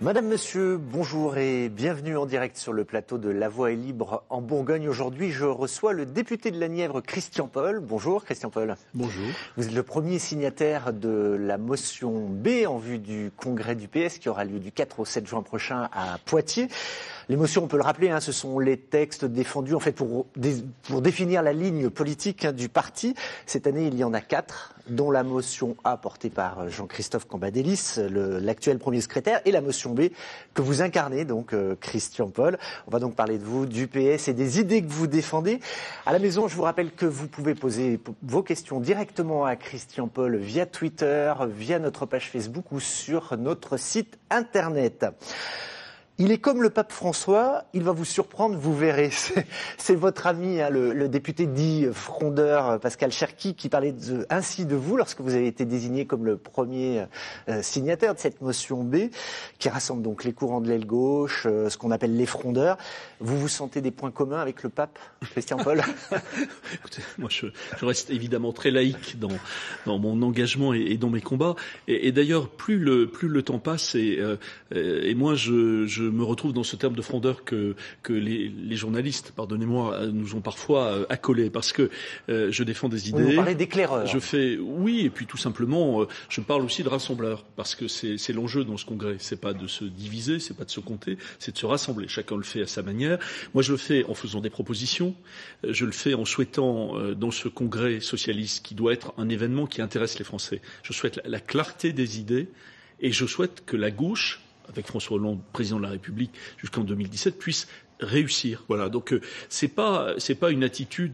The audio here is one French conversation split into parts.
Madame, Monsieur, bonjour et bienvenue en direct sur le plateau de La Voix est libre en Bourgogne. Aujourd'hui, je reçois le député de la Nièvre, Christian Paul. Bonjour Christian Paul. Bonjour. Vous êtes le premier signataire de la motion B en vue du congrès du PS qui aura lieu du 4 au 7 juin prochain à Poitiers. Les motions, on peut le rappeler, ce sont les textes défendus en fait pour définir la ligne politique du parti. Cette année, il y en a 4, dont la motion A portée par Jean-Christophe Cambadélis, l'actuel premier secrétaire, et la motion B que vous incarnez, donc Christian Paul. On va donc parler de vous, du PS et des idées que vous défendez. À la maison, je vous rappelle que vous pouvez poser vos questions directement à Christian Paul via Twitter, via notre page Facebook ou sur notre site internet. Il est comme le pape François, il va vous surprendre, vous verrez. C'est votre ami, le député dit frondeur Pascal Cherki, qui parlait ainsi de vous lorsque vous avez été désigné comme le premier signataire de cette motion B, qui rassemble donc les courants de l'aile gauche, ce qu'on appelle les frondeurs. Vous sentez des points communs avec le pape, Christian Paul? Écoutez, moi je reste évidemment très laïque dans mon engagement et dans mes combats. Et d'ailleurs, plus le temps passe et moins je me retrouve dans ce terme de frondeur que les journalistes, pardonnez-moi, nous ont parfois accolé, parce que je défends des idées. Vous parlez d'éclaireurs. Oui, et puis tout simplement, je parle aussi de rassembleurs, parce que c'est l'enjeu dans ce congrès. C'est pas de se diviser, c'est pas de se compter, c'est de se rassembler. Chacun le fait à sa manière. Moi, je le fais en faisant des propositions. Je le fais en souhaitant, dans ce congrès socialiste, qui doit être un événement qui intéresse les Français, je souhaite la clarté des idées, et je souhaite que la gauche, avec François Hollande, président de la République, jusqu'en 2017, puisse réussir. Voilà. Donc c'est pas une attitude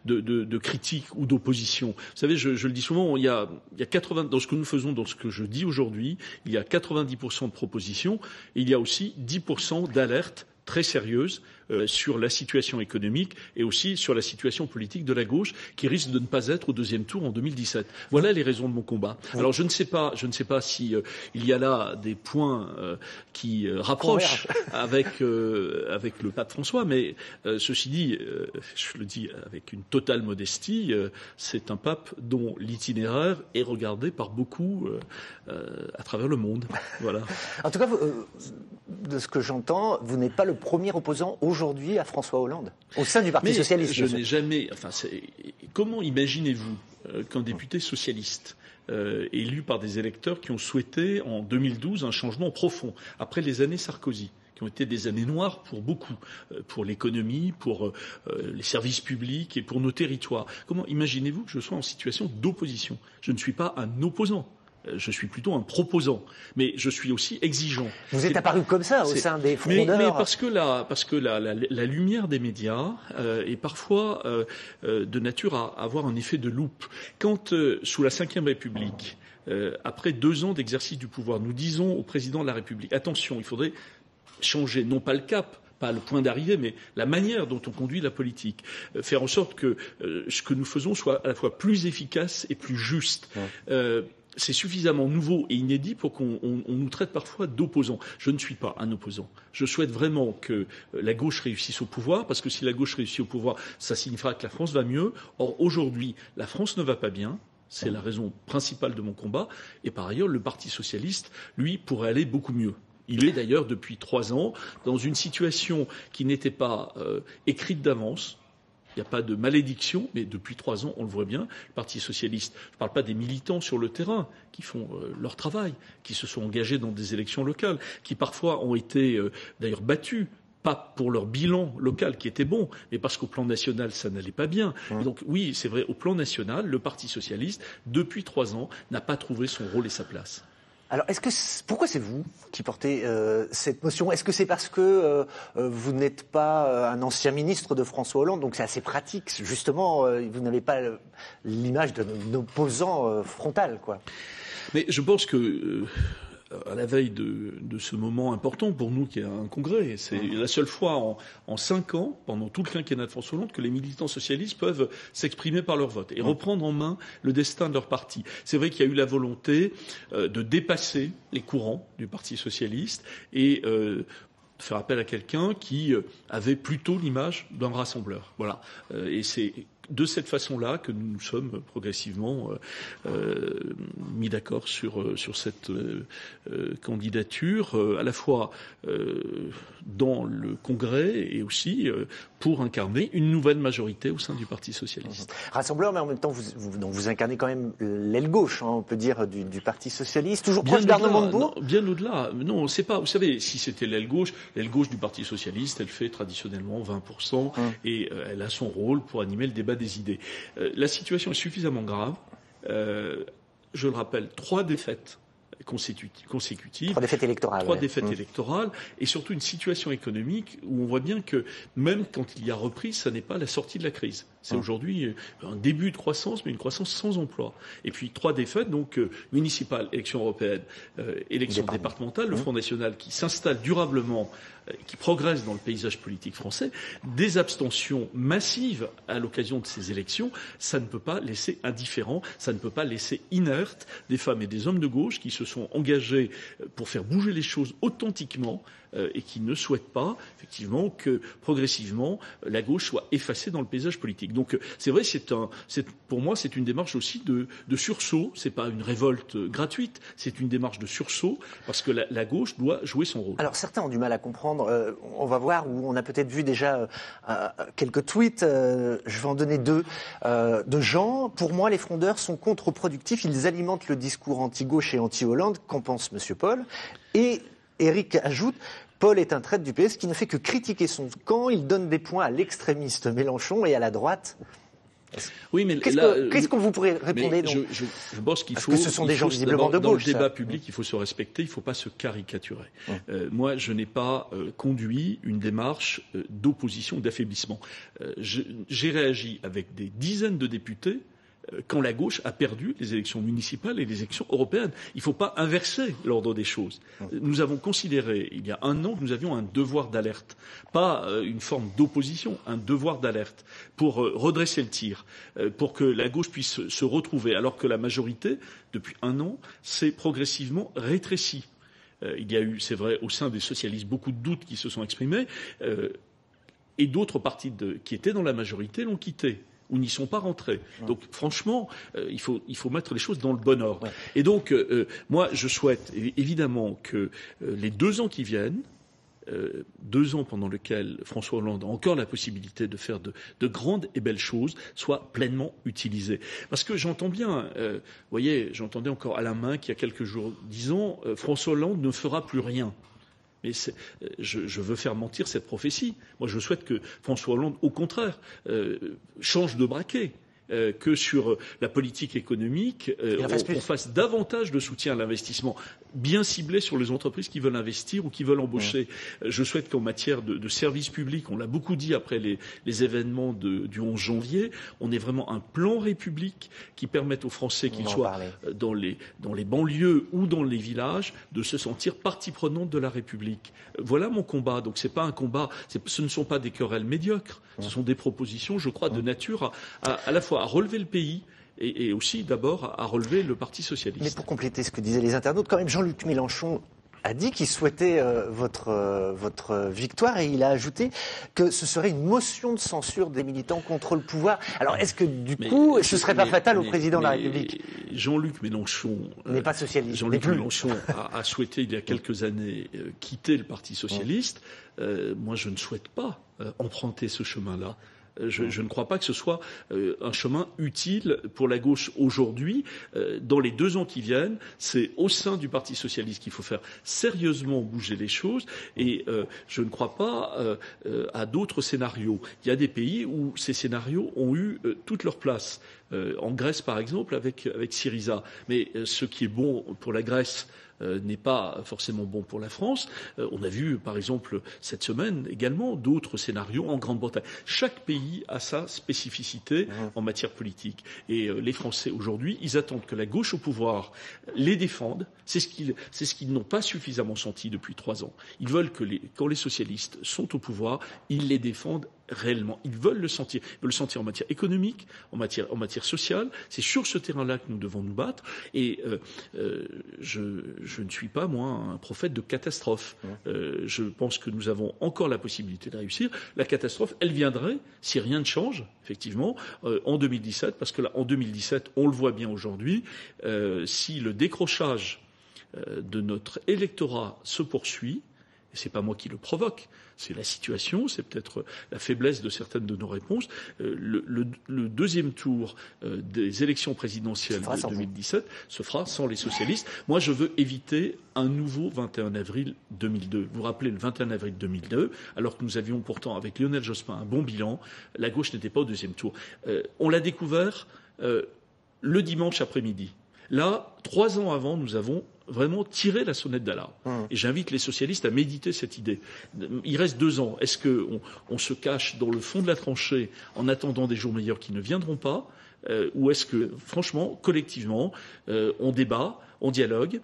de critique ou d'opposition. Vous savez, je le dis souvent, il y a 80 dans ce que nous faisons, dans ce que je dis aujourd'hui, il y a 90% de propositions, et il y a aussi 10% d'alertes très sérieuses sur la situation économique et aussi sur la situation politique de la gauche, qui risque de ne pas être au deuxième tour en 2017. Voilà les raisons de mon combat. Alors je ne sais pas si il y a là des points qui rapprochent avec le pape François, mais ceci dit, je le dis avec une totale modestie, c'est un pape dont l'itinéraire est regardé par beaucoup à travers le monde. Voilà. En tout cas, de ce que j'entends, vous n'êtes pas le premier opposant aujourd'hui à François Hollande, au sein du Parti socialiste. Je n'ai jamais. Comment imaginez-vous qu'un député socialiste élu par des électeurs qui ont souhaité en 2012 un changement profond après les années Sarkozy, qui ont été des années noires pour beaucoup, pour l'économie, pour les services publics et pour nos territoires. Comment imaginez-vous que je sois en situation d'opposition? Je ne suis pas un opposant. Je suis plutôt un proposant, mais je suis aussi exigeant. Vous êtes apparu comme ça au sein des frondeurs. Mais parce que la lumière des médias est parfois de nature à avoir un effet de loupe. Quand, sous la Ve République, après 2 ans d'exercice du pouvoir, nous disons au président de la République, attention, il faudrait changer non pas le cap, pas le point d'arrivée, mais la manière dont on conduit la politique. Faire en sorte que ce que nous faisons soit à la fois plus efficace et plus juste. C'est suffisamment nouveau et inédit pour qu'on nous traite parfois d'opposants. Je ne suis pas un opposant. Je souhaite vraiment que la gauche réussisse au pouvoir, parce que si la gauche réussit au pouvoir, ça signifiera que la France va mieux. Or, aujourd'hui, la France ne va pas bien. C'est la raison principale de mon combat. Et par ailleurs, le Parti socialiste, lui, pourrait aller beaucoup mieux. Il est d'ailleurs, depuis 3 ans, dans une situation qui n'était pas écrite d'avance. Il n'y a pas de malédiction, mais depuis 3 ans, on le voit bien, le Parti socialiste, je ne parle pas des militants sur le terrain qui font leur travail, qui se sont engagés dans des élections locales, qui parfois ont été d'ailleurs battus, pas pour leur bilan local qui était bon, mais parce qu'au plan national, ça n'allait pas bien. Et donc oui, c'est vrai, au plan national, le Parti socialiste, depuis 3 ans, n'a pas trouvé son rôle et sa place. Alors, pourquoi c'est vous qui portez cette motion? Est-ce que c'est parce que vous n'êtes pas un ancien ministre de François Hollande, donc c'est assez pratique, justement, vous n'avez pas l'image d'un opposant frontal, quoi? Mais je pense que à la veille de ce moment important pour nous qui est un congrès. C'est la seule fois en 5 ans, pendant tout le quinquennat de François Hollande, que les militants socialistes peuvent s'exprimer par leur vote et reprendre en main le destin de leur parti. C'est vrai qu'il y a eu la volonté de dépasser les courants du Parti socialiste et faire appel à quelqu'un qui avait plutôt l'image d'un rassembleur. Voilà. Et c'est de cette façon-là que nous nous sommes progressivement mis d'accord sur cette candidature, à la fois dans le Congrès et aussi pour incarner une nouvelle majorité au sein du Parti socialiste. Rassembleur, mais en même temps, vous incarnez quand même l'aile gauche, hein, on peut dire, du Parti socialiste, toujours proche d'Arnaud Montebourg. Bien au-delà. Non, c'est pas. Vous savez, si c'était l'aile gauche du Parti socialiste, elle fait traditionnellement 20% et elle a son rôle pour animer le débat des idées. La situation est suffisamment grave. Je le rappelle, 3 défaites consécutives. 3 défaites électorales. 3 défaites électorales et surtout une situation économique où on voit bien que même quand il y a reprise, ça n'est pas la sortie de la crise. C'est aujourd'hui un début de croissance, mais une croissance sans emploi. Et puis 3 défaites, donc municipales, élections européennes, élections départementales, le Front National qui s'installe durablement, qui progresse dans le paysage politique français, des abstentions massives à l'occasion de ces élections, ça ne peut pas laisser indifférent, ça ne peut pas laisser inerte des femmes et des hommes de gauche qui se sont engagés pour faire bouger les choses authentiquement et qui ne souhaitent pas, effectivement, que progressivement la gauche soit effacée dans le paysage politique. Donc c'est vrai, pour moi, c'est une démarche aussi de sursaut. C'est pas une révolte gratuite, c'est une démarche de sursaut parce que la gauche doit jouer son rôle. Alors certains ont du mal à comprendre. On va voir où on a peut-être vu déjà quelques tweets. Je vais en donner 2 de gens. Pour moi, les frondeurs sont contre-productifs. Ils alimentent le discours anti-gauche et anti-Hollande. Qu'en pense Monsieur Paul? Et Éric ajoute, Paul est un traître du PS qui ne fait que critiquer son camp. Il donne des points à l'extrémiste Mélenchon et à la droite. Oui, mais qu'est-ce qu'on vous pourrait répondre donc je pense qu'il faut. Parce que ce sont des gens visiblement de gauche. Dans le débat public, il faut se respecter, il ne faut pas se caricaturer. Moi, je n'ai pas conduit une démarche d'opposition, d'affaiblissement. J'ai réagi avec des dizaines de députés quand la gauche a perdu les élections municipales et les élections européennes. Il ne faut pas inverser l'ordre des choses. Nous avons considéré, il y a 1 an, que nous avions un devoir d'alerte, pas une forme d'opposition, un devoir d'alerte pour redresser le tir, pour que la gauche puisse se retrouver, alors que la majorité, depuis 1 an, s'est progressivement rétrécie. Il y a eu, c'est vrai, au sein des socialistes, beaucoup de doutes qui se sont exprimés, et d'autres partis qui étaient dans la majorité l'ont quitté ou n'y sont pas rentrés. Donc franchement, il faut mettre les choses dans le bon ordre. Et donc, moi, je souhaite évidemment que les 2 ans qui viennent, 2 ans pendant lesquels François Hollande a encore la possibilité de faire de grandes et belles choses, soient pleinement utilisés. Parce que j'entends bien, vous voyez, j'entendais encore Alain Minc il y a quelques jours disant François Hollande ne fera plus rien. Mais je veux faire mentir cette prophétie. Moi, je souhaite que François Hollande, au contraire, change de braquet. Que sur la politique économique, on fasse davantage de soutien à l'investissement, bien ciblé sur les entreprises qui veulent investir ou qui veulent embaucher. Je souhaite qu'en matière de services publics, on l'a beaucoup dit après les événements du 11 janvier, on ait vraiment un plan République qui permette aux Français, qu'ils soient dans les banlieues ou dans les villages, de se sentir partie prenante de la République. Voilà mon combat. Donc c'est pas un combat, ce ne sont pas des querelles médiocres, ce sont des propositions, je crois, de nature à la fois à relever le pays et aussi d'abord à relever le Parti socialiste. Mais pour compléter ce que disaient les internautes, quand même Jean-Luc Mélenchon a dit qu'il souhaitait votre victoire et il a ajouté que ce serait une motion de censure des militants contre le pouvoir. Alors est-ce que du coup ce serait pas fatal au président de la République? Jean-Luc Mélenchon n'est pas socialiste. Jean-Luc Mélenchon a souhaité il y a quelques années quitter le Parti socialiste. Moi je ne souhaite pas emprunter ce chemin-là. Je ne crois pas que ce soit un chemin utile pour la gauche aujourd'hui. Dans les 2 ans qui viennent, c'est au sein du Parti socialiste qu'il faut faire sérieusement bouger les choses. Et je ne crois pas à d'autres scénarios. Il y a des pays où ces scénarios ont eu toute leur place. En Grèce, par exemple, avec Syriza. Mais ce qui est bon pour la Grèce n'est pas forcément bon pour la France. On a vu, par exemple, cette semaine également d'autres scénarios en Grande-Bretagne. Chaque pays a sa spécificité en matière politique. Et les Français, aujourd'hui, ils attendent que la gauche au pouvoir les défende. C'est ce qu'ils n'ont pas suffisamment senti depuis 3 ans. Ils veulent que quand les socialistes sont au pouvoir, ils les défendent réellement. Ils veulent le sentir. Ils veulent le sentir en matière économique, en matière sociale. C'est sur ce terrain-là que nous devons nous battre. Et je ne suis pas, moi, un prophète de catastrophe. Je pense que nous avons encore la possibilité de réussir. La catastrophe, elle viendrait, si rien ne change, effectivement, en 2017, parce que là, en 2017, on le voit bien aujourd'hui, si le décrochage de notre électorat se poursuit, et c'est pas moi qui le provoque, c'est la situation, c'est peut-être la faiblesse de certaines de nos réponses. Le deuxième tour des élections présidentielles de 2017 se fera sans les socialistes. Moi, je veux éviter un nouveau 21 avril 2002. Vous vous rappelez le 21 avril 2002, alors que nous avions pourtant, avec Lionel Jospin, un bon bilan, la gauche n'était pas au deuxième tour. On l'a découvert le dimanche après-midi. Là, 3 ans avant, nous avons vraiment tiré la sonnette d'alarme. Et j'invite les socialistes à méditer cette idée. Il reste 2 ans. Est-ce qu'on se cache dans le fond de la tranchée en attendant des jours meilleurs qui ne viendront pas, ou est-ce que, franchement, collectivement, on débat, on dialogue,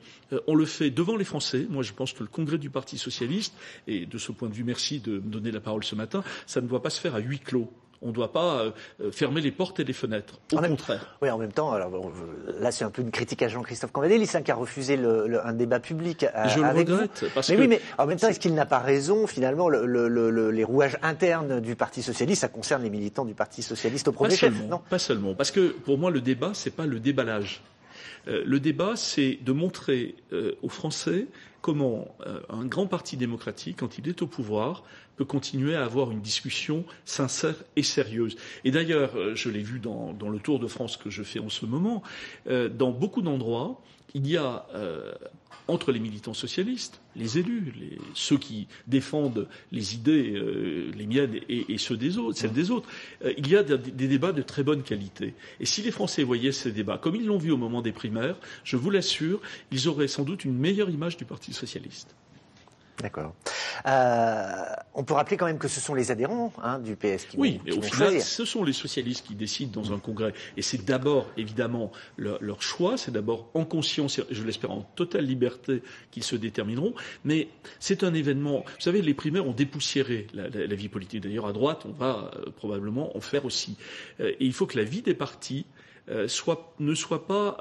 on le fait devant les Français. Moi, je pense que le congrès du Parti socialiste, et de ce point de vue, merci de me donner la parole ce matin, ça ne doit pas se faire à huis clos. On ne doit pas fermer les portes et les fenêtres. Au contraire. Oui, en même temps, alors, là, c'est un peu une critique à Jean-Christophe Cambadélis, qui a refusé un débat public je le regrette. Mais en même temps, est-ce qu'il n'a pas raison, finalement, les rouages internes du Parti socialiste, ça concerne les militants du Parti socialiste au premier chef, non ? Pas seulement. Parce que, pour moi, le débat, c'est pas le déballage. Le débat, c'est de montrer aux Français comment un grand parti démocratique, quand il est au pouvoir, peut continuer à avoir une discussion sincère et sérieuse. Et d'ailleurs, je l'ai vu dans le Tour de France que je fais en ce moment, dans beaucoup d'endroits, il y a entre les militants socialistes, les élus, ceux qui défendent les idées, les miennes et celles des autres, il y a des débats de très bonne qualité. Et si les Français voyaient ces débats, comme ils l'ont vu au moment des primaires, je vous l'assure, ils auraient sans doute une meilleure image du Parti socialiste. D'accord. On peut rappeler quand même que ce sont les adhérents du PS qui oui, vont, mais au final, ce sont les socialistes qui décident dans un congrès. Et c'est d'abord, évidemment, leur choix, c'est d'abord en conscience, et je l'espère en totale liberté, qu'ils se détermineront. Mais c'est un événement. Vous savez, les primaires ont dépoussiéré la vie politique. D'ailleurs, à droite, on va probablement en faire aussi. Et il faut que la vie des partis ne soit pas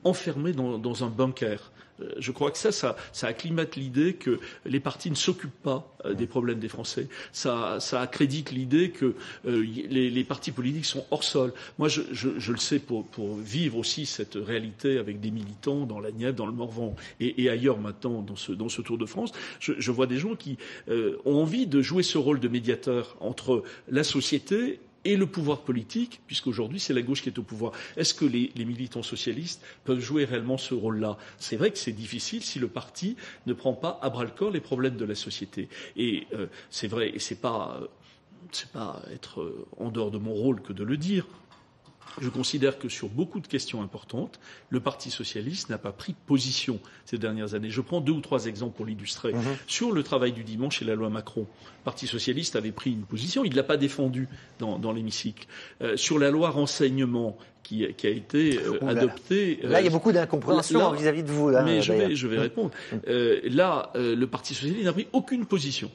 enfermée dans un bunker. Je crois que ça acclimate l'idée que les partis ne s'occupent pas des problèmes des Français. Ça accrédite l'idée que les partis politiques sont hors sol. Moi, je le sais pour vivre aussi cette réalité avec des militants dans la Nièvre, dans le Morvan et ailleurs maintenant dans ce Tour de France. Je vois des gens qui ont envie de jouer ce rôle de médiateur entre la société et le pouvoir politique, puisqu'aujourd'hui c'est la gauche qui est au pouvoir. Est-ce que les militants socialistes peuvent jouer réellement ce rôle-là ? C'est vrai que c'est difficile si le parti ne prend pas à bras-le-corps les problèmes de la société. Et c'est vrai, et c'est pas être en dehors de mon rôle que de le dire. Je considère que sur beaucoup de questions importantes, le Parti socialiste n'a pas pris position ces dernières années. Je prends 2 ou 3 exemples pour l'illustrer. Sur le travail du dimanche et la loi Macron, le Parti socialiste avait pris une position, il ne l'a pas défendue dans l'hémicycle. Sur la loi renseignement qui a été adoptée... Là, il y a beaucoup d'incompréhension vis-à-vis de vous. Là, mais je vais répondre. Le Parti socialiste n'a pris aucune position.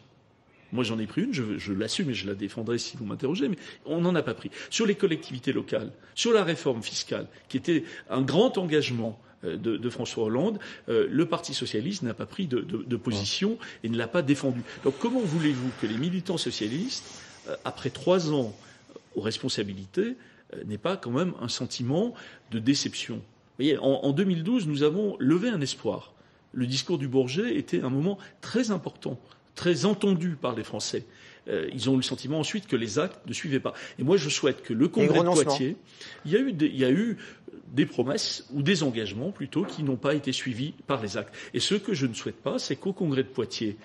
Moi, j'en ai pris une, je l'assume et je la défendrai si vous m'interrogez, mais on n'en a pas pris. Sur les collectivités locales, sur la réforme fiscale, qui était un grand engagement de François Hollande, le Parti socialiste n'a pas pris de position et ne l'a pas défendu. Donc comment voulez-vous que les militants socialistes, après 3 ans aux responsabilités, n'aient pas quand même un sentiment de déception ? Vous voyez, en 2012, nous avons levé un espoir. Le discours du Bourget était un moment très important, très entendu par les Français. Ils ont eu le sentiment ensuite que les actes ne suivaient pas. Et moi, je souhaite que le congrès de Poitiers, il y a eu des promesses ou des engagements plutôt qui n'ont pas été suivis par les actes. Et ce que je ne souhaite pas, c'est qu'au congrès de Poitiers,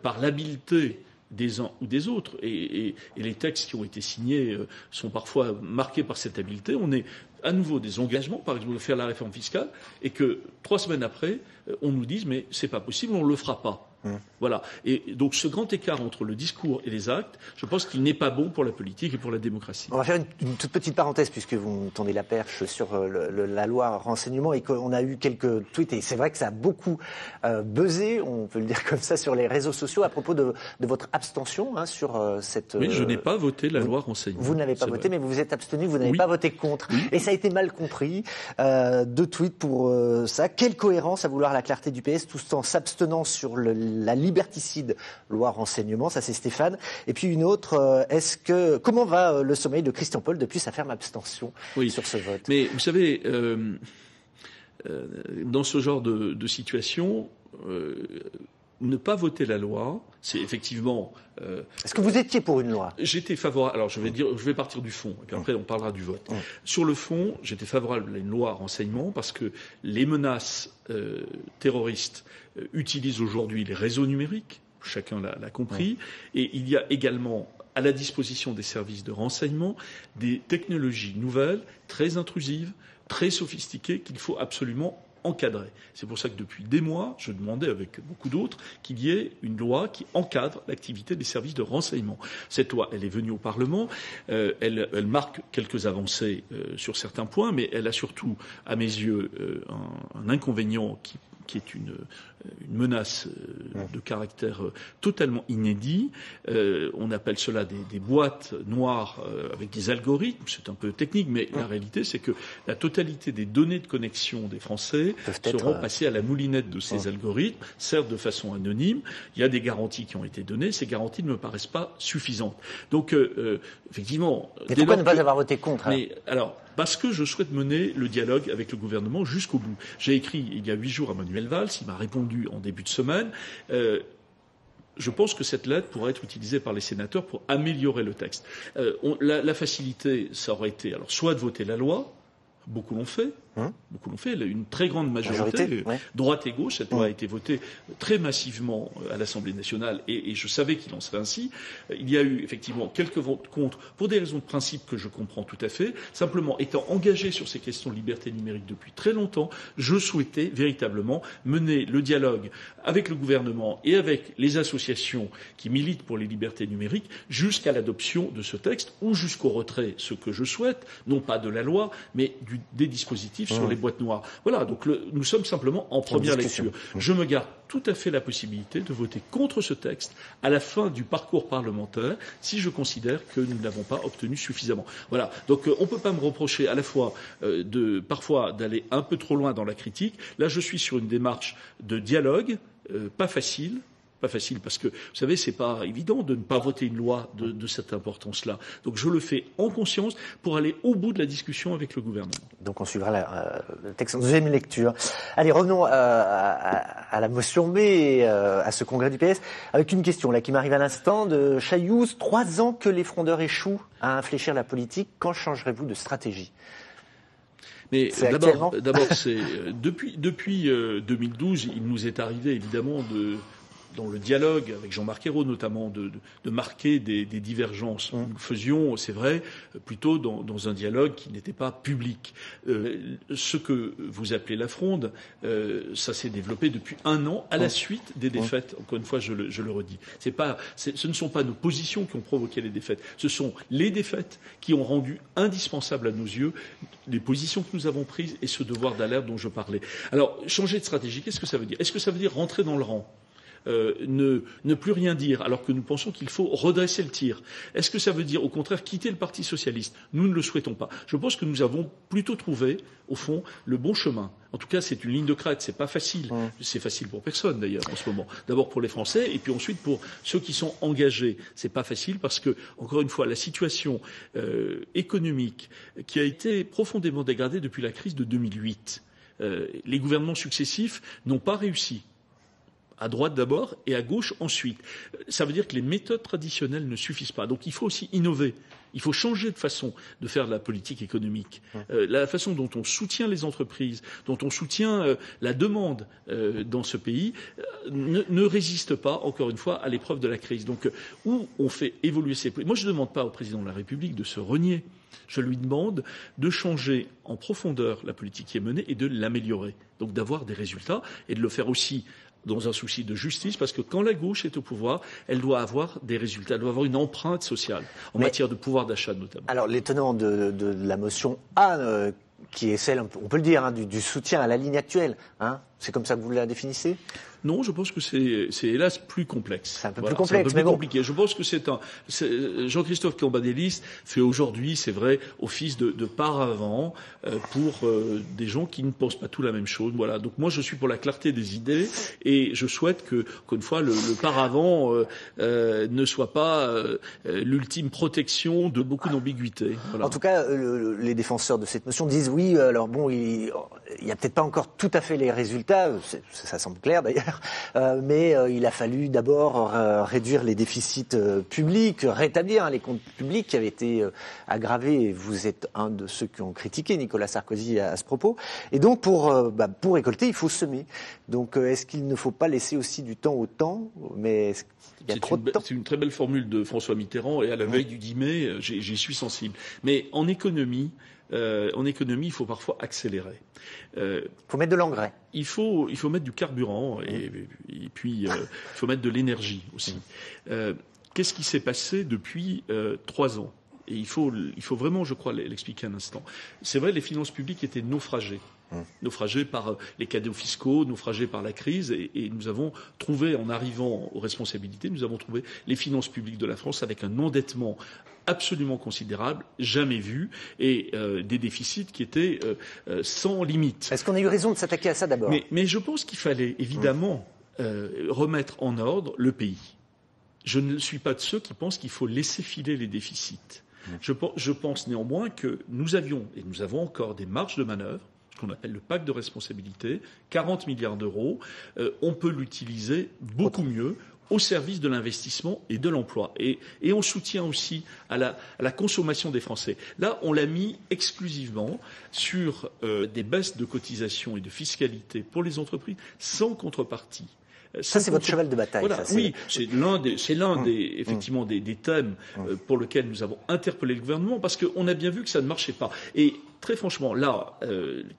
par l'habileté des uns ou des autres, et les textes qui ont été signés sont parfois marqués par cette habileté, on ait à nouveau des engagements, par exemple de faire la réforme fiscale, et que 3 semaines après, on nous dise mais c'est pas possible, on le fera pas. Voilà. Et donc ce grand écart entre le discours et les actes, je pense qu'il n'est pas bon pour la politique et pour la démocratie. On va faire une toute petite parenthèse puisque vous tendez la perche sur la loi renseignement et qu'on a eu quelques tweets et c'est vrai que ça a beaucoup buzzé, on peut le dire comme ça, sur les réseaux sociaux à propos de votre abstention sur cette... Oui, je n'ai pas voté la loi renseignement. Vous n'avez pas voté, mais vous vous êtes abstenu, vous n'avez pas voté contre. Oui. Et ça a été mal compris. 2 tweets pour ça. Quelle cohérence à vouloir la clarté du PS tout en s'abstenant sur la liberticide loi renseignement, ça c'est Stéphane. Et puis une autre, comment va le sommeil de Christian Paul depuis sa ferme abstention sur ce vote? Mais vous savez, dans ce genre de situation, ne pas voter la loi, c'est effectivement... Est-ce que vous étiez pour une loi? J'étais favorable. Alors je vais partir du fond, et puis après on parlera du vote. Sur le fond, j'étais favorable à une loi renseignement parce que les menaces terroristes utilisent aujourd'hui les réseaux numériques, chacun l'a compris, et il y a également à la disposition des services de renseignement des technologies nouvelles, très intrusives, très sophistiquées, qu'il faut absolument encadrer. C'est pour ça que depuis des mois, je demandais avec beaucoup d'autres qu'il y ait une loi qui encadre l'activité des services de renseignement. Cette loi, elle est venue au Parlement, elle marque quelques avancées sur certains points, mais elle a surtout, à mes yeux, un inconvénient qui est une menace de caractère totalement inédit. On appelle cela des boîtes noires avec des algorithmes. C'est un peu technique, mais la réalité, c'est que la totalité des données de connexion des Français seront passées à la moulinette de ces algorithmes, certes de façon anonyme. Il y a des garanties qui ont été données. Ces garanties ne me paraissent pas suffisantes. Donc, effectivement... Mais pourquoi ne pas avoir voté contre? Parce que je souhaite mener le dialogue avec le gouvernement jusqu'au bout. J'ai écrit il y a 8 jours à Manuel Valls, il m'a répondu en début de semaine. Je pense que cette lettre pourrait être utilisée par les sénateurs pour améliorer le texte. La facilité, ça aurait été soit de voter la loi, beaucoup l'ont fait, une très grande majorité, droite et gauche. Cette loi a été votée très massivement à l'Assemblée nationale et je savais qu'il en serait ainsi. Il y a eu effectivement quelques votes contre pour des raisons de principe que je comprends tout à fait. Simplement, étant engagé sur ces questions de liberté numérique depuis très longtemps, je souhaitais véritablement mener le dialogue avec le gouvernement et avec les associations qui militent pour les libertés numériques jusqu'à l'adoption de ce texte ou jusqu'au retrait, ce que je souhaite, non pas de la loi, mais des dispositifs sur les boîtes noires. Voilà, donc nous sommes simplement en première lecture. Je me garde tout à fait la possibilité de voter contre ce texte à la fin du parcours parlementaire si je considère que nous ne l'avons pas obtenu suffisamment. Voilà, donc on ne peut pas me reprocher à la fois parfois d'aller un peu trop loin dans la critique. Là, je suis sur une démarche de dialogue, pas facile parce que, vous savez, c'est pas évident de ne pas voter une loi de cette importance-là. Donc je le fais en conscience pour aller au bout de la discussion avec le gouvernement. Donc on suivra le texte en deuxième lecture. Allez, revenons à la motion B et à ce congrès du PS avec une question là qui m'arrive à l'instant de Chayouz. 3 ans que les frondeurs échouent à infléchir la politique. Quand changerez-vous de stratégie? Mais d'abord, c'est depuis 2012, il nous est arrivé évidemment dans le dialogue avec Jean-Marc Ayrault notamment, de marquer des divergences. Nous faisions, c'est vrai, plutôt dans un dialogue qui n'était pas public. Ce que vous appelez la fronde, ça s'est développé depuis 1 an à la suite des défaites. Encore une fois, je le redis. Ce ne sont pas nos positions qui ont provoqué les défaites. Ce sont les défaites qui ont rendu indispensable à nos yeux les positions que nous avons prises et ce devoir d'alerte dont je parlais. Alors, changer de stratégie, qu'est-ce que ça veut dire? Est-ce que ça veut dire rentrer dans le rang? Ne plus rien dire alors que nous pensons qu'il faut redresser le tir? Est-ce que ça veut dire au contraire quitter le Parti socialiste? Nous ne le souhaitons pas. Je pense que nous avons plutôt trouvé au fond le bon chemin. En tout cas, c'est une ligne de crête, c'est pas facile. C'est facile pour personne d'ailleurs en ce moment. D'abord pour les Français et puis ensuite pour ceux qui sont engagés. C'est pas facile parce que, encore une fois, la situation économique qui a été profondément dégradée depuis la crise de 2008. Les gouvernements successifs n'ont pas réussi. À droite d'abord et à gauche ensuite. Ça veut dire que les méthodes traditionnelles ne suffisent pas. Donc il faut aussi innover. Il faut changer de façon de faire de la politique économique. La façon dont on soutient les entreprises, dont on soutient la demande dans ce pays, ne résiste pas, encore une fois, à l'épreuve de la crise. Donc où on fait évoluer ces politiques. Moi, je ne demande pas au président de la République de se renier. Je lui demande de changer en profondeur la politique qui est menée et de l'améliorer. Donc d'avoir des résultats et de le faire aussi dans un souci de justice, parce que quand la gauche est au pouvoir, elle doit avoir des résultats, elle doit avoir une empreinte sociale, en matière de pouvoir d'achat notamment. Alors, les tenants de la motion A, qui est celle, on peut le dire, du soutien à la ligne actuelle, hein, c'est comme ça que vous la définissez ? Non, je pense que c'est hélas plus complexe. C'est un peu plus complexe, mais bon. Compliqué. Je pense que Jean-Christophe Cambadélis fait aujourd'hui, c'est vrai, office de paravent pour des gens qui ne pensent pas tout la même chose. Voilà. Donc moi, je suis pour la clarté des idées et je souhaite qu'une fois le paravent ne soit pas l'ultime protection de beaucoup d'ambiguïté. Voilà. En tout cas, les défenseurs de cette motion disent oui. Alors bon, il y a peut-être pas encore tout à fait les résultats. Ça semble clair d'ailleurs. Mais il a fallu d'abord réduire les déficits publics, rétablir les comptes publics qui avaient été aggravés. Et vous êtes un de ceux qui ont critiqué Nicolas Sarkozy à ce propos. Et donc pour récolter, il faut semer. Donc est-ce qu'il ne faut pas laisser aussi du temps au temps ? Mais il y a trop de temps. C'est une très belle formule de François Mitterrand. Et à la veille du 10 mai, j'y suis sensible. Mais en économie, il faut parfois accélérer. Il faut mettre de l'engrais. Il faut mettre du carburant et puis il faut mettre de l'énergie aussi. Qu'est-ce qui s'est passé depuis 3 ans ? Et il faut vraiment, je crois, l'expliquer un instant. C'est vrai, les finances publiques étaient naufragées. Naufragés par les cadeaux fiscaux, naufragés par la crise, et nous avons trouvé, en arrivant aux responsabilités, nous avons trouvé les finances publiques de la France avec un endettement absolument considérable, jamais vu, et des déficits qui étaient sans limite. Est-ce qu'on a eu raison de s'attaquer à ça d'abord ? Mais je pense qu'il fallait évidemment remettre en ordre le pays. Je ne suis pas de ceux qui pensent qu'il faut laisser filer les déficits. Je pense néanmoins que nous avions, et nous avons encore des marges de manœuvre, ce qu'on appelle le pacte de responsabilité, 40 milliards d'euros, on peut l'utiliser beaucoup mieux au service de l'investissement et de l'emploi. Et on soutient aussi à la consommation des Français. Là, on l'a mis exclusivement sur des baisses de cotisation et de fiscalité pour les entreprises sans contrepartie. Ça, c'est votre cheval de bataille. Voilà, ça, oui, c'est l'un effectivement des thèmes pour lesquels nous avons interpellé le gouvernement, parce qu'on a bien vu que ça ne marchait pas. Et très franchement, là,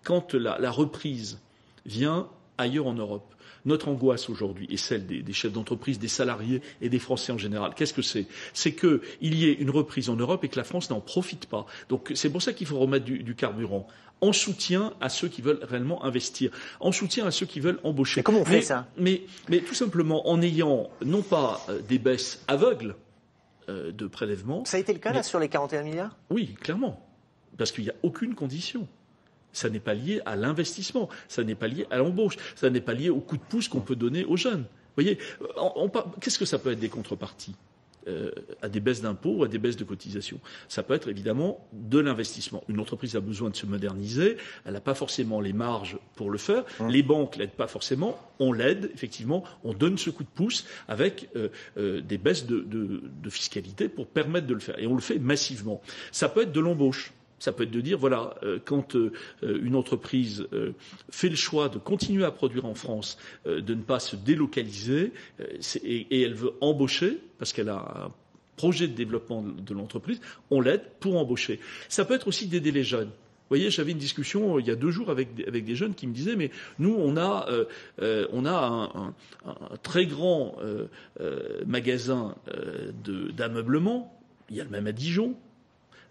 quand la reprise vient ailleurs en Europe, notre angoisse aujourd'hui et celle des chefs d'entreprise, des salariés et des Français en général, qu'est-ce que c'est ? C'est qu'il y ait une reprise en Europe et que la France n'en profite pas. Donc c'est pour ça qu'il faut remettre du carburant. En soutien à ceux qui veulent réellement investir, en soutien à ceux qui veulent embaucher. Mais comment on fait ça ? Mais tout simplement en ayant non pas des baisses aveugles de prélèvements. Ça a été le cas là sur les 41 milliards ? Oui, clairement. Parce qu'il n'y a aucune condition. Ça n'est pas lié à l'investissement, ça n'est pas lié à l'embauche, ça n'est pas lié au coup de pouce qu'on peut donner aux jeunes. Vous voyez, qu'est-ce que ça peut être des contreparties ? À des baisses d'impôts ou à des baisses de cotisations. Ça peut être évidemment de l'investissement. Une entreprise a besoin de se moderniser, elle n'a pas forcément les marges pour le faire, les banques l'aident pas forcément, on l'aide, effectivement, on donne ce coup de pouce avec des baisses de fiscalité pour permettre de le faire. Et on le fait massivement. Ça peut être de l'embauche. Ça peut être de dire, voilà, quand une entreprise fait le choix de continuer à produire en France, de ne pas se délocaliser, et elle veut embaucher, parce qu'elle a un projet de développement de l'entreprise, on l'aide pour embaucher. Ça peut être aussi d'aider les jeunes. Vous voyez, j'avais une discussion il y a 2 jours avec des jeunes qui me disaient, mais nous, on a un très grand magasin d'ameublement, il y a le même à Dijon,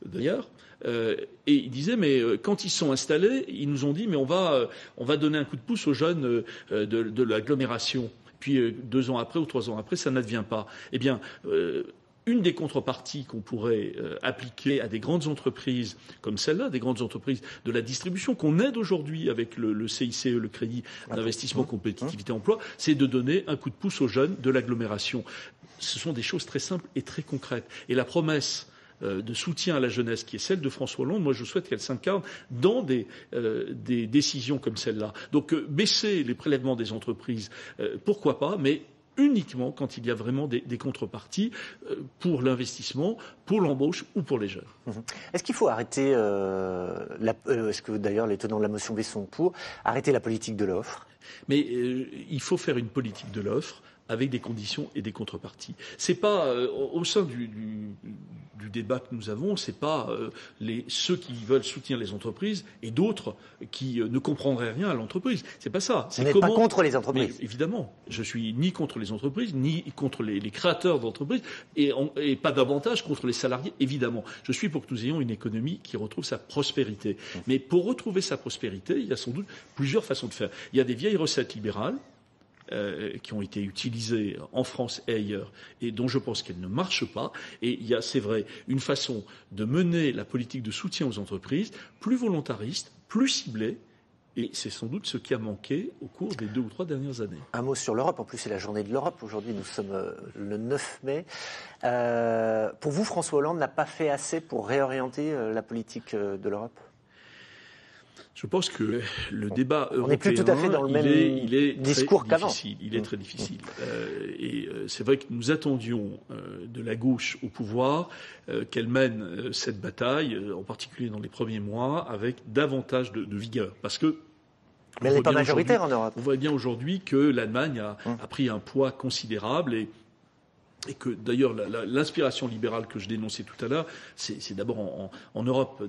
d'ailleurs, et ils disaient, mais quand ils sont installés, ils nous ont dit, mais on va donner un coup de pouce aux jeunes de l'agglomération. Puis 2 ans après ou 3 ans après, ça n'advient pas. Eh bien, une des contreparties qu'on pourrait appliquer à des grandes entreprises comme celle-là, des grandes entreprises de la distribution qu'on aide aujourd'hui avec le CICE, le crédit d'investissement compétitivité emploi, c'est de donner un coup de pouce aux jeunes de l'agglomération. Ce sont des choses très simples et très concrètes. Et la promesse de soutien à la jeunesse, qui est celle de François Hollande, moi je souhaite qu'elle s'incarne dans des décisions comme celle-là. Donc baisser les prélèvements des entreprises, pourquoi pas, mais uniquement quand il y a vraiment des contreparties pour l'investissement, pour l'embauche ou pour les jeunes. Est-ce qu'il faut arrêter, est-ce que d'ailleurs les tenants de la motion B sont pour, arrêter la politique de l'offre ? Mais il faut faire une politique de l'offre avec des conditions et des contreparties. C'est pas au sein du débat que nous avons, c'est pas ceux qui veulent soutenir les entreprises et d'autres qui ne comprendraient rien à l'entreprise. C'est pas ça. Vous n'êtes pas contre les entreprises. Mais évidemment, je suis ni contre les entreprises, ni contre les créateurs d'entreprises, et pas davantage contre les salariés, évidemment. Je suis pour que nous ayons une économie qui retrouve sa prospérité. Mais pour retrouver sa prospérité, il y a sans doute plusieurs façons de faire. Il y a des vieilles recettes libérales qui ont été utilisées en France et ailleurs, et dont je pense qu'elles ne marchent pas. Et il y a, c'est vrai, une façon de mener la politique de soutien aux entreprises plus volontariste, plus ciblée, et c'est sans doute ce qui a manqué au cours des 2 ou 3 dernières années. Un mot sur l'Europe. En plus, c'est la journée de l'Europe. Aujourd'hui, nous sommes le 9 mai. Pour vous, François Hollande n'a pas fait assez pour réorienter la politique de l'Europe ? Je pense que le débat européen, on n'est plus tout à fait dans le même discours qu'avant. Il est très difficile. C'est vrai que nous attendions de la gauche au pouvoir qu'elle mène cette bataille, en particulier dans les premiers mois, avec davantage de vigueur. Parce que mais elle n'est pas majoritaire en Europe. On voit bien aujourd'hui que l'Allemagne a pris un poids considérable et que d'ailleurs l'inspiration libérale que je dénonçais tout à l'heure, c'est d'abord en Europe,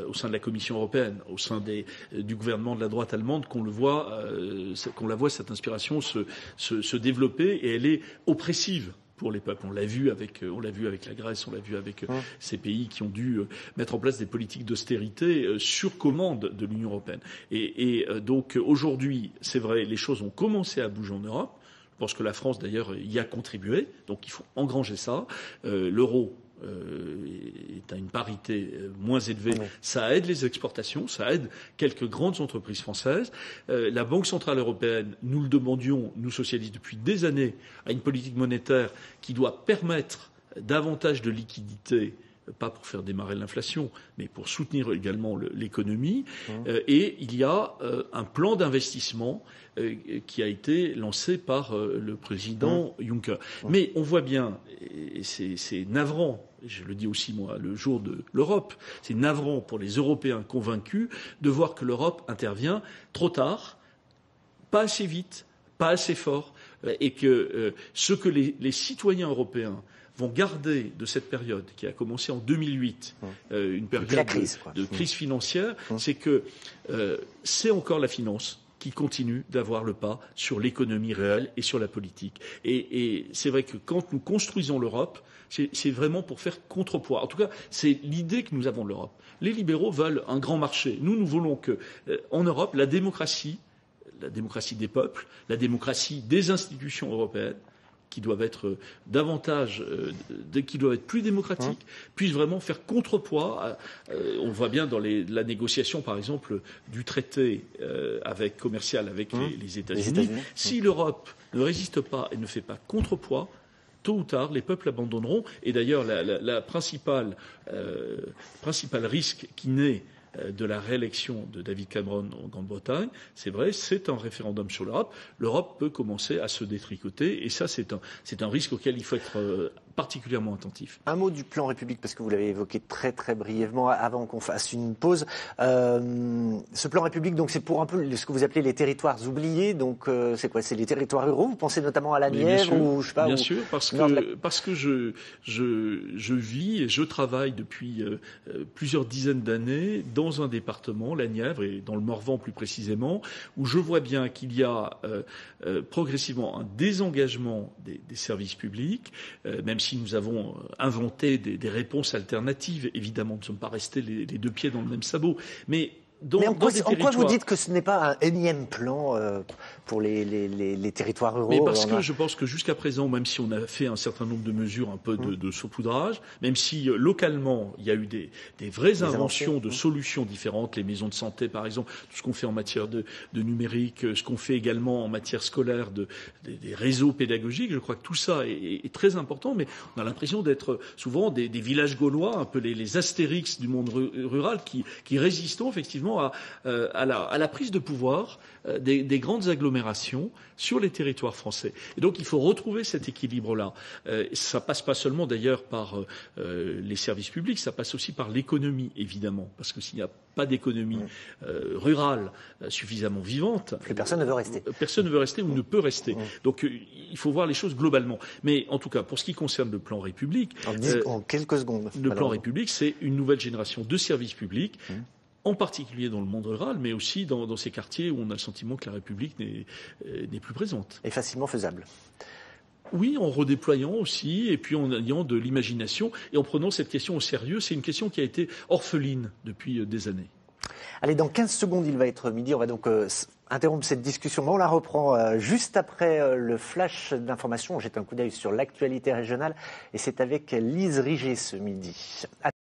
au sein de la Commission européenne, au sein du gouvernement de la droite allemande, qu'on la voit cette inspiration se développer, et elle est oppressive pour les peuples. On l'a vu avec la Grèce, on l'a vu avec ces pays qui ont dû mettre en place des politiques d'austérité sur commande de l'Union européenne. Et donc aujourd'hui, c'est vrai, les choses ont commencé à bouger en Europe. Je pense que la France, d'ailleurs, y a contribué. Donc, il faut engranger ça. L'euro est à une parité moins élevée. Oui. Ça aide les exportations, ça aide quelques grandes entreprises françaises. La Banque centrale européenne, nous le demandions, nous socialistes, depuis des années, à une politique monétaire qui doit permettre davantage de liquidités, pas pour faire démarrer l'inflation, mais pour soutenir également l'économie. Et il y a un plan d'investissement qui a été lancé par le président Juncker. Mais on voit bien, et c'est navrant, je le dis aussi moi le jour de l'Europe, c'est navrant pour les Européens convaincus de voir que l'Europe intervient trop tard, pas assez vite, pas assez fort, et que ce que les citoyens européens vont garder de cette période qui a commencé en 2008, une période de crise financière, c'est que c'est encore la finance qui continue d'avoir le pas sur l'économie réelle et sur la politique. Et c'est vrai que quand nous construisons l'Europe, c'est vraiment pour faire contrepoids. En tout cas, c'est l'idée que nous avons de l'Europe. Les libéraux veulent un grand marché. Nous voulons que, en Europe, la démocratie des peuples, la démocratie des institutions européennes, qui doivent être davantage, qui doivent être plus démocratiques, puissent vraiment faire contrepoids. On voit bien dans la négociation, par exemple, du traité commercial avec les États-Unis. Si l'Europe ne résiste pas et ne fait pas contrepoids, tôt ou tard, les peuples abandonneront. Et d'ailleurs, la principal risque qui naît de la réélection de David Cameron en Grande-Bretagne, c'est vrai, c'est un référendum sur l'Europe. L'Europe peut commencer à se détricoter, et ça, c'est un risque auquel il faut être particulièrement attentif. Un mot du plan République, parce que vous l'avez évoqué très très brièvement avant qu'on fasse une pause. Ce plan République, donc c'est pour un peu ce que vous appelez les territoires oubliés. Donc c'est quoi? C'est les territoires ruraux. Vous pensez notamment à la Nièvre ou je sais pas? Bien sûr, parce que je vis et je travaille depuis plusieurs dizaines d'années dans un département, la Nièvre, et dans le Morvan plus précisément, où je vois bien qu'il y a progressivement un désengagement des services publics, même si nous avons inventé des réponses alternatives. Évidemment, nous ne sommes pas restés les deux pieds dans le même sabot. Mais en quoi vous dites que ce n'est pas un énième plan pour les territoires ruraux? Mais parce que je pense que jusqu'à présent, même si on a fait un certain nombre de mesures, un peu de saupoudrage, même si localement il y a eu des vraies inventions de solutions différentes, les maisons de santé par exemple, tout ce qu'on fait en matière de numérique, ce qu'on fait également en matière scolaire, des réseaux pédagogiques, je crois que tout ça est très important, mais on a l'impression d'être souvent des villages gaulois, un peu les Astérix du monde rural qui résistent effectivement effectivement à la prise de pouvoir des grandes agglomérations sur les territoires français. Et donc il faut retrouver cet équilibre-là. Ça passe pas seulement d'ailleurs par les services publics, ça passe aussi par l'économie, évidemment, parce que s'il n'y a pas d'économie rurale suffisamment vivante, plus personne ne veut rester. Personne ne veut rester ou ne peut rester. Donc il faut voir les choses globalement. Mais en tout cas, pour ce qui concerne le plan République, en quelques secondes. Le plan République, c'est une nouvelle génération de services publics. En particulier dans le monde rural, mais aussi dans ces quartiers où on a le sentiment que la République n'est plus présente. Et facilement faisable. Oui, en redéployant aussi, et puis en ayant de l'imagination, et en prenant cette question au sérieux. C'est une question qui a été orpheline depuis des années. Allez, dans 15 secondes, il va être midi. On va donc interrompre cette discussion. On la reprend juste après le flash d'information. On jette un coup d'œil sur l'actualité régionale, et c'est avec Lise Riget ce midi.